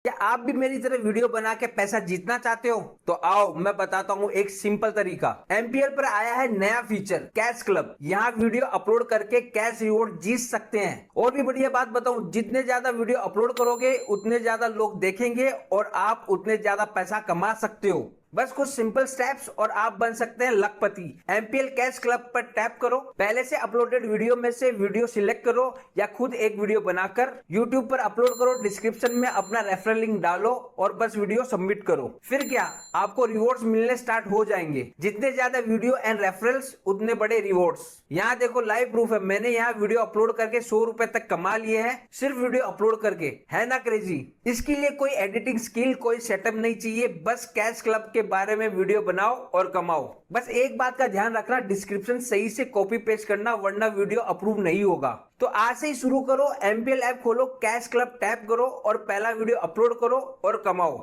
क्या आप भी मेरी तरह वीडियो बना के पैसा जीतना चाहते हो? तो आओ मैं बताता हूँ एक सिंपल तरीका। एमपीएल पर आया है नया फीचर कैश क्लब। यहाँ वीडियो अपलोड करके कैश रिवॉर्ड जीत सकते हैं। और भी बढ़िया बात बताऊं, जितने ज्यादा वीडियो अपलोड करोगे उतने ज्यादा लोग देखेंगे और आप उतने ज्यादा पैसा कमा सकते हो। बस कुछ सिंपल स्टेप्स और आप बन सकते हैं लखपति। एमपीएल कैश क्लब पर टैप करो, पहले से अपलोडेड वीडियो में से वीडियो सिलेक्ट करो या खुद एक वीडियो बनाकर यूट्यूब पर अपलोड करो, डिस्क्रिप्शन में अपना रेफरल लिंक डालो और बस वीडियो सबमिट करो। फिर क्या, आपको रिवॉर्ड्स मिलने स्टार्ट हो जाएंगे। जितने ज्यादा वीडियो एंड रेफरल्स उतने बड़े रिवॉर्ड्स। यहाँ देखो लाइव प्रूफ है, मैंने यहाँ वीडियो अपलोड करके 100 रुपए तक कमा लिए हैं सिर्फ वीडियो अपलोड करके। है ना क्रेजी? इसके लिए कोई एडिटिंग स्किल, कोई सेटअप नहीं चाहिए, बस कैश क्लब के बारे में वीडियो बनाओ और कमाओ। बस एक बात का ध्यान रखना, डिस्क्रिप्शन सही से कॉपी पेस्ट करना वरना वीडियो अप्रूव नहीं होगा। तो आज से ही शुरू करो, एमपीएल ऐप खोलो, कैश क्लब टैप करो और पहला वीडियो अपलोड करो और कमाओ।